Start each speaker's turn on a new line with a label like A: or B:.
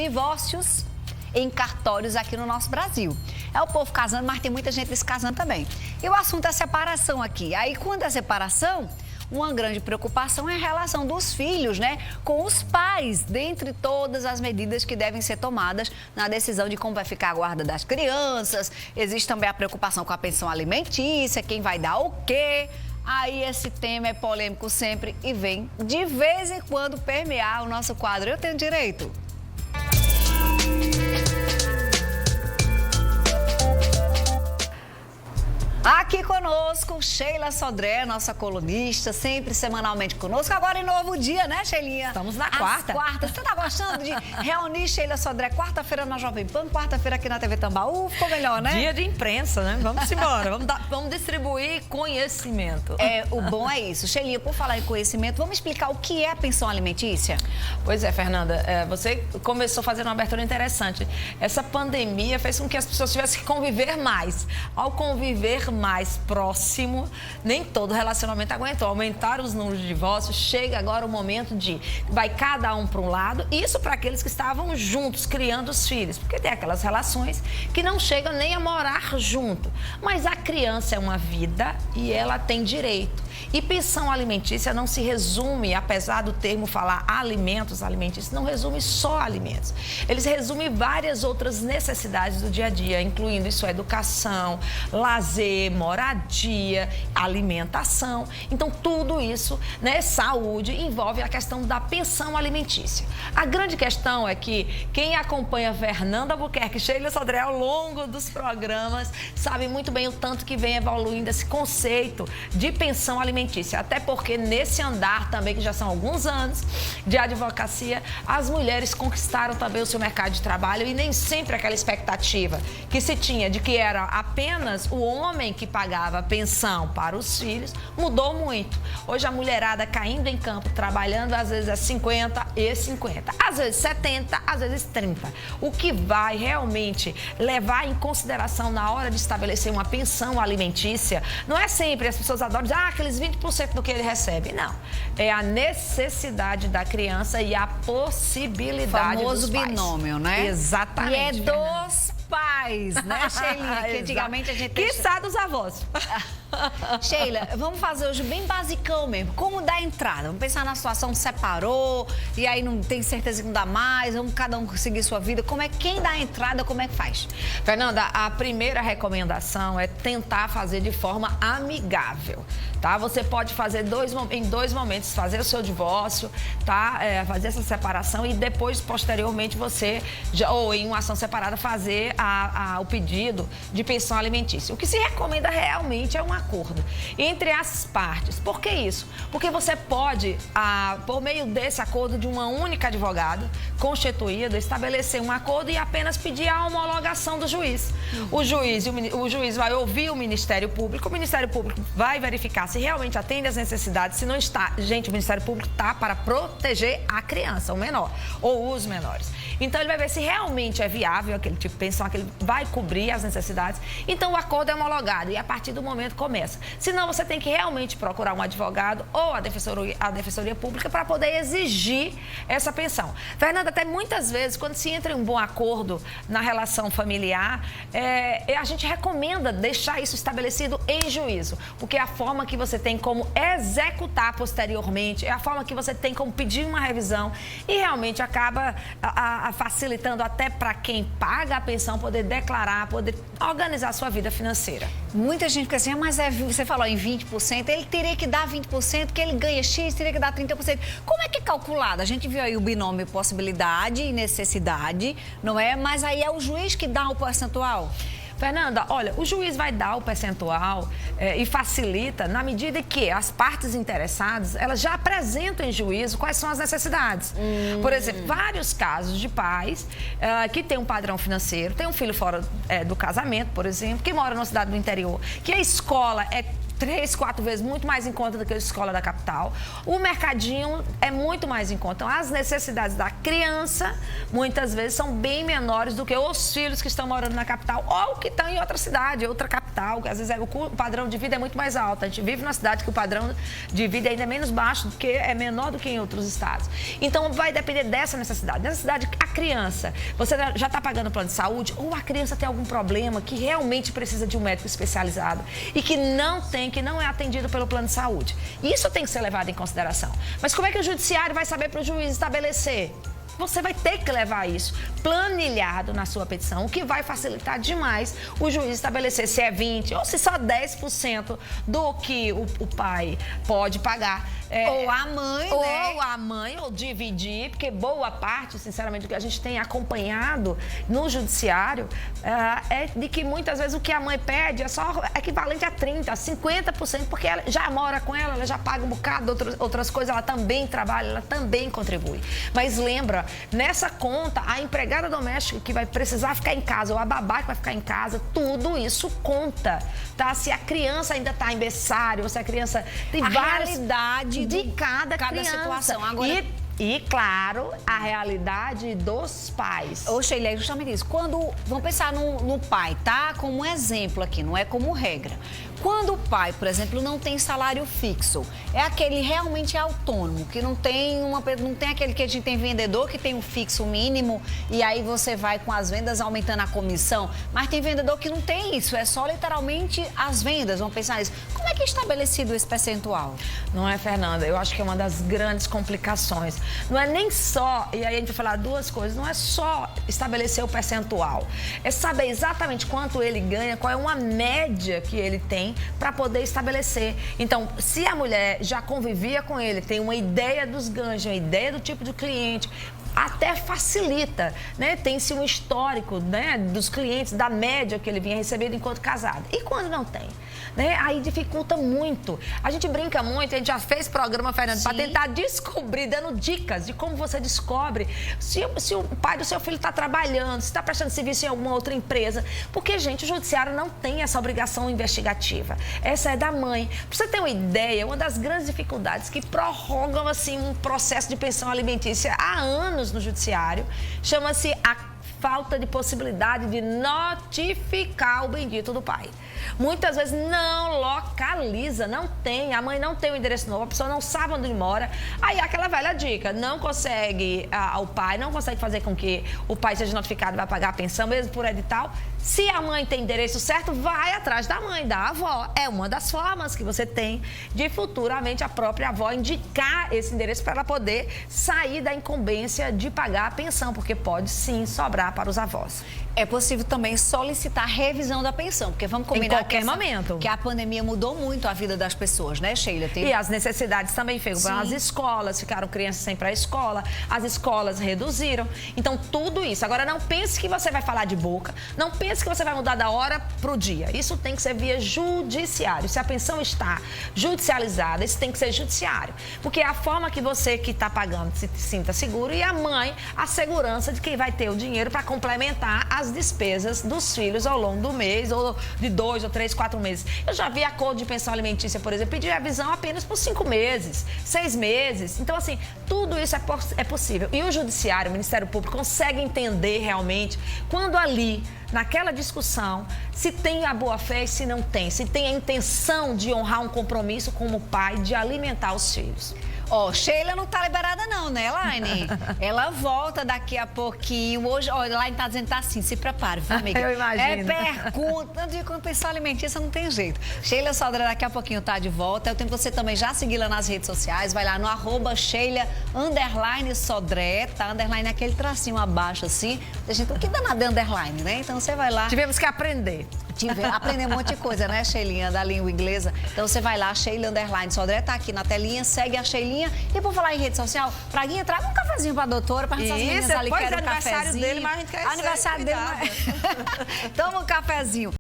A: divórcios em cartórios aqui no nosso Brasil. É o povo casando, mas tem muita gente descasando também. E o assunto é separação aqui. Aí, quando é separação, uma grande preocupação é a relação dos filhos, né, com os pais, dentre todas as medidas que devem ser tomadas na decisão de como vai ficar a guarda das crianças. Existe também a preocupação com a pensão alimentícia, quem vai dar o quê. Aí esse tema é polêmico sempre e vem de vez em quando permear o nosso quadro Eu Tenho Direito. Aqui conosco, Sheila Sodré, nossa colunista, sempre semanalmente conosco. Agora em novo dia, né, Sheilinha?
B: Estamos na quarta.
A: Você tá gostando de reunir Sheila Sodré quarta-feira na Jovem Pan, quarta-feira aqui na TV Tambaú? Ficou melhor, né?
B: Dia de imprensa, né? Vamos embora. Vamos distribuir conhecimento.
A: O bom é isso. Sheilinha, por falar em conhecimento, vamos explicar o que é a pensão alimentícia?
B: Pois é, Fernanda. Você começou fazendo uma abertura interessante. Essa pandemia fez com que as pessoas tivessem que conviver mais. Ao conviver mais próximo, nem todo relacionamento aguentou. Aumentaram os números de divórcios, chega agora o momento de vai cada um para um lado, isso para aqueles que estavam juntos, criando os filhos, porque tem aquelas relações que não chegam nem a morar junto. Mas a criança é uma vida e ela tem direito. E pensão alimentícia não se resume, apesar do termo falar alimentos alimentícios, não resume só alimentos. Eles resumem várias outras necessidades do dia a dia, incluindo isso, educação, lazer, moradia, alimentação. Então, tudo isso, né, saúde, envolve a questão da pensão alimentícia. A grande questão é que quem acompanha Fernanda Albuquerque e Sheila Sodré ao longo dos programas sabe muito bem o tanto que vem evoluindo esse conceito de pensão alimentícia. Até porque nesse andar também, que já são alguns anos de advocacia, as mulheres conquistaram também o seu mercado de trabalho e nem sempre aquela expectativa que se tinha de que era apenas o homem que pagava a pensão para os filhos, mudou muito. Hoje a mulherada caindo em campo, trabalhando às vezes é 50 e 50, às vezes 70, às vezes 30. O que vai realmente levar em consideração na hora de estabelecer uma pensão alimentícia, não é sempre, as pessoas adoram dizer, aqueles 20% do que ele recebe. Não. É a necessidade da criança e a possibilidade
A: famoso
B: dos pais.
A: Binômio, né?
B: Exatamente.
A: E é dos pais, né, Sheilinha? Que antigamente a gente...
B: Quiçá dos avós.
A: Sheila, vamos fazer hoje bem basicão mesmo. Como dar entrada? Vamos pensar na situação, separou, e aí não tem certeza que não dá mais, vamos cada um seguir sua vida. Quem dá a entrada, como é que faz?
B: Fernanda, a primeira recomendação é tentar fazer de forma amigável, tá? Você pode fazer em dois momentos, fazer o seu divórcio, tá? Fazer essa separação e depois, posteriormente, você, ou em uma ação separada, fazer o pedido de pensão alimentícia. O que se recomenda realmente é um acordo entre as partes. Por que isso? Porque você pode, por meio desse acordo de uma única advogada constituída, estabelecer um acordo e apenas pedir a homologação do juiz. O juiz vai ouvir o Ministério Público vai verificar se realmente atende às necessidades, se não está. Gente, o Ministério Público está para proteger a criança, o menor, ou os menores. Então, ele vai ver se realmente é viável aquele tipo de pensão, que ele vai cobrir as necessidades. Então, o acordo é homologado e, a partir do momento, começa. Senão, você tem que realmente procurar um advogado ou a Defensoria Pública para poder exigir essa pensão. Fernanda, até muitas vezes, quando se entra em um bom acordo na relação familiar, a gente recomenda deixar isso estabelecido em juízo, porque é a forma que você tem como executar posteriormente, é a forma que você tem como pedir uma revisão e realmente acaba facilitando até para quem paga a pensão poder declarar, poder organizar a sua vida financeira.
A: Muita gente fica assim, mas você falou em 20%, ele teria que dar 20%, que ele ganha X, teria que dar 30%. Como é que é calculado? A gente viu aí o binômio possibilidade e necessidade, não é? Mas aí é o juiz que dá o percentual?
B: Fernanda, olha, o juiz vai dar o percentual e facilita na medida que as partes interessadas, elas já apresentam em juízo quais são as necessidades. Por exemplo, vários casos de pais que têm um padrão financeiro, tem um filho fora do casamento, por exemplo, que mora numa cidade do interior, que a escola é 3, 4 vezes muito mais em conta do que a escola da capital. O mercadinho é muito mais em conta. Então, as necessidades da criança, muitas vezes, são bem menores do que os filhos que estão morando na capital ou que estão em outra cidade, outra capital, que às vezes o padrão de vida é muito mais alto. A gente vive numa cidade que o padrão de vida ainda é menos baixo, porque é menor do que em outros estados. Então, vai depender dessa necessidade. Necessidade, a criança, você já está pagando plano de saúde ou a criança tem algum problema que realmente precisa de um médico especializado e que não é atendido pelo plano de saúde. Isso tem que ser levado em consideração. Mas como é que o judiciário vai saber para o juiz estabelecer? Você vai ter que levar isso planilhado na sua petição, o que vai facilitar demais o juiz estabelecer se é 20% ou se só 10% do que o pai pode pagar.
A: Ou a mãe, né?
B: Ou a mãe, ou dividir, porque boa parte, sinceramente, do que a gente tem acompanhado no judiciário é de que muitas vezes o que a mãe pede é só equivalente a 30%, a 50%, porque ela já mora com ela já paga um bocado de outras coisas, ela também trabalha, ela também contribui. Mas lembra, nessa conta, a empregada doméstica que vai precisar ficar em casa, ou a babá que vai ficar em casa, tudo isso conta, tá? Se a criança ainda está em berçário, ou se a criança tem várias...
A: realidade
B: de cada criança.
A: Situação. Agora...
B: E, claro, a realidade dos pais.
A: Ô, Sheila, é justamente isso. Vamos pensar no pai, tá? Como um exemplo aqui, não é como regra. Quando o pai, por exemplo, não tem salário fixo, é aquele realmente autônomo, que não tem aquele que a gente tem vendedor que tem um fixo mínimo e aí você vai com as vendas aumentando a comissão, mas tem vendedor que não tem isso, é só literalmente as vendas, vamos pensar nisso. Como é que é estabelecido esse percentual?
B: Não é, Fernanda? Eu acho que é uma das grandes complicações. Não é nem só, e aí a gente vai falar duas coisas, não é só estabelecer o percentual, é saber exatamente quanto ele ganha, qual é uma média que ele tem para poder estabelecer. Então, se a mulher já convivia com ele, tem uma ideia dos ganhos, uma ideia do tipo de cliente, até facilita, né? Tem-se um histórico, né, dos clientes, da média que ele vinha recebendo enquanto casado. E quando não tem? Né? Aí dificulta muito. A gente brinca muito, a gente já fez programa, Fernanda, para tentar descobrir, dando dicas de como você descobre se o pai do seu filho está trabalhando, se está prestando serviço em alguma outra empresa. Porque, gente, o judiciário não tem essa obrigação investigativa. Essa é da mãe. Para você ter uma ideia, uma das grandes dificuldades que prorrogam, assim, um processo de pensão alimentícia há anos no judiciário, chama-se a falta de possibilidade de notificar o bendito do pai. Muitas vezes não localiza, não tem, a mãe não tem o endereço novo, a pessoa não sabe onde ele mora. Aí aquela velha dica, não consegue, o pai não consegue fazer com que o pai seja notificado, vai pagar a pensão mesmo por edital. Se a mãe tem endereço certo, vai atrás da mãe, da avó. É uma das formas que você tem de futuramente a própria avó indicar esse endereço para ela poder sair da incumbência de pagar a pensão, porque pode sim sobrar para os avós.
A: É possível também solicitar revisão da pensão, porque vamos combinar
B: em qualquer momento
A: que a pandemia mudou muito a vida das pessoas, né, Sheila?
B: E as necessidades também ficaram. As escolas ficaram crianças sem ir para a escola, as escolas reduziram. Então, tudo isso. Agora, não pense que você vai falar de boca, não pense que você vai mudar da hora para o dia. Isso tem que ser via judiciário. Se a pensão está judicializada, isso tem que ser judiciário. Porque é a forma que você que está pagando se sinta seguro e a mãe, a segurança de que vai ter o dinheiro para complementar as despesas dos filhos ao longo do mês, ou de 2 ou 3, 4 meses. Eu já vi acordo de pensão alimentícia, por exemplo, pedir revisão apenas por 5 meses, 6 meses. Então, assim, tudo isso é possível. E o Judiciário, o Ministério Público, consegue entender realmente quando ali, naquela discussão, se tem a boa-fé e se não tem, se tem a intenção de honrar um compromisso como pai, de alimentar os filhos.
A: Sheila não tá liberada não, né, Elaine? Ela volta daqui a pouquinho. Hoje, Elaine tá dizendo que tá assim, se prepare, viu, amiga?
B: Eu imagino.
A: É pergunta de compensão alimentícia, não tem jeito. Sheila Sodré daqui a pouquinho tá de volta. Eu tenho que você também já segui-la nas redes sociais. Vai lá no @Sheila_Sodré, tá? Underline é aquele tracinho abaixo, assim. A gente, o que danado é underline, né? Então você vai lá.
B: Tivemos que aprender.
A: Aprender um monte de coisa, né, Sheilinha, da língua inglesa. Então você vai lá, Sheila_Sodré, tá aqui na telinha, segue a Sheilinha. E por falar em rede social, Praguinha, traga um cafezinho pra doutora, pra essas meninas ali querem um cafezinho.
B: Aniversário dele, mas a gente quer
A: aniversário dele. Toma um cafezinho.